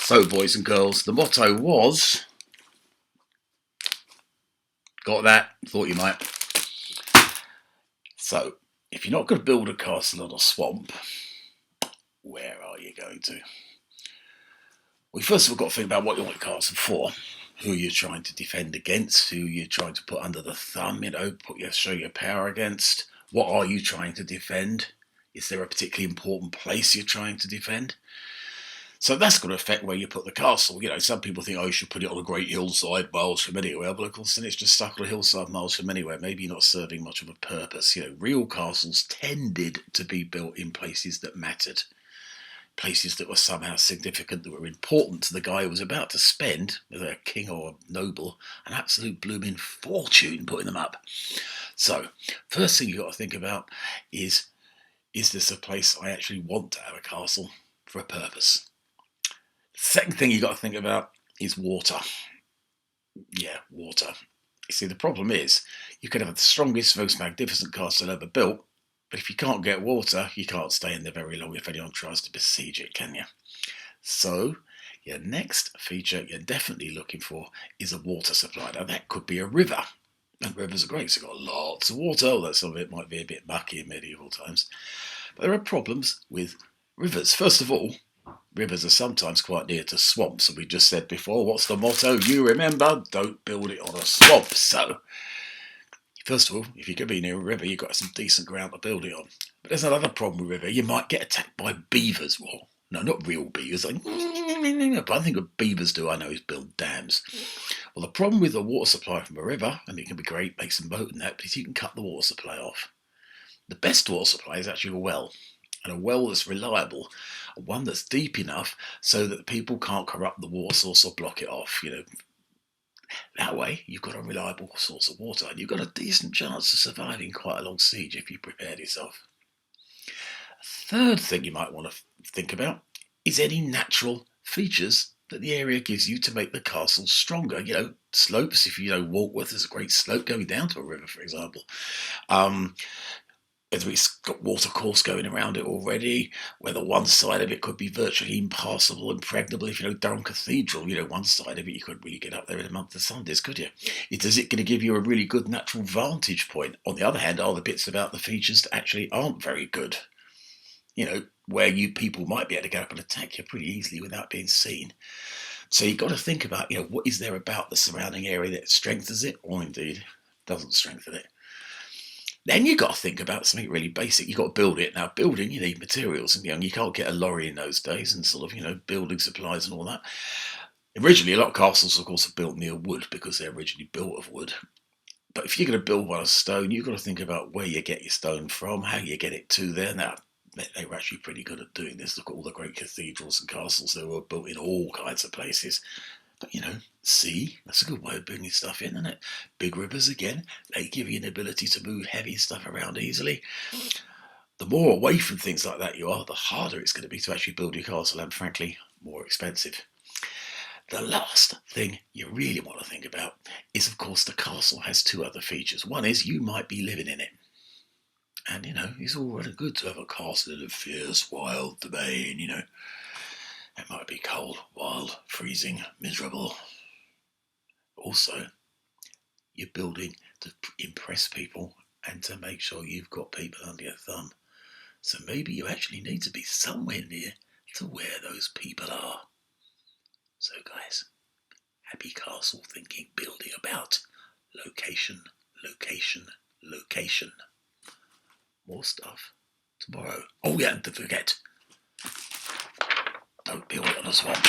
So, boys and girls, the motto was, got that? Thought you might. So, if you're not going to build a castle on a swamp, where are you going to? Well, first of all, got to think about what you want a castle for. Who you're trying to defend against, who you're trying to put under the thumb, show your power against. What are you trying to defend? Is there a particularly important place you're trying to defend? So that's going to affect where you put the castle. Some people think, you should put it on a great hillside miles from anywhere. But of course, then it's just stuck on a hillside miles from anywhere. Maybe not serving much of a purpose. Real castles tended to be built in places that mattered. Places that were somehow significant, that were important to the guy who was about to spend, whether a king or a noble, an absolute blooming fortune putting them up. So, first thing you've got to think about is this a place I actually want to have a castle for a purpose? Second thing you've got to think about is water. Yeah, water. You see, the problem is, you could have the strongest, most magnificent castle ever built, but if you can't get water, you can't stay in there very long if anyone tries to besiege it, can you? So, your next feature you're definitely looking for is a water supply. Now, that could be a river. And rivers are great, so you've got lots of water, although some of it might be a bit mucky in medieval times. But there are problems with rivers. First of all, rivers are sometimes quite near to swamps, and we just said before, what's the motto? You remember, don't build it on a swamp. So, first of all, if you're going to be near a river, you've got some decent ground to build it on. But there's another problem with river. You might get attacked by beavers. Well, no, not real beavers. But I think what beavers do, I know, is build dams. Well, the problem with the water supply from a river, and it can be great, make some boat and that, but you can cut the water supply off. The best water supply is actually a well. And a well that's reliable, one that's deep enough so that people can't corrupt the water source or block it off. That way you've got a reliable source of water, and you've got a decent chance of surviving quite a long siege if you prepared yourself. Third thing you might want to think about is any natural features that the area gives you to make the castle stronger. Slopes. If you know Walkworth, there's a great slope going down to a river, for example. Whether it's got watercourse going around it already, whether one side of it could be virtually impassable, impregnable. If Durham Cathedral, one side of it, you couldn't really get up there in a month of Sundays, could you? Is it going to give you a really good natural vantage point? On the other hand, are the bits about the features that actually aren't very good? Where people might be able to get up and attack you pretty easily without being seen. So you've got to think about, what is there about the surrounding area that strengthens it, or indeed doesn't strengthen it? Then you've got to think about something really basic. You've got to build it. Now, building, you need materials, and you can't get a lorry in those days, and building supplies and all that. Originally, a lot of castles, of course, are built near wood because they're originally built of wood. But if you're going to build one of stone, you've got to think about where you get your stone from, how you get it to there. Now, they were actually pretty good at doing this. Look at all the great cathedrals and castles that were built in all kinds of places. But, sea, that's a good way of bringing stuff in, isn't it? Big rivers, again, they give you an ability to move heavy stuff around easily. The more away from things like that you are, the harder it's going to be to actually build your castle, and frankly, more expensive. The last thing you really want to think about is, of course, the castle has two other features. One is you might be living in it. And, it's all rather good to have a castle in a fierce, wild domain, It might be cold, wild, freezing, miserable. Also, you're building to impress people and to make sure you've got people under your thumb. So maybe you actually need to be somewhere near to where those people are. So guys, happy castle thinking, building about location, location, location. More stuff tomorrow. Oh yeah, and don't forget, don't build it on a swamp.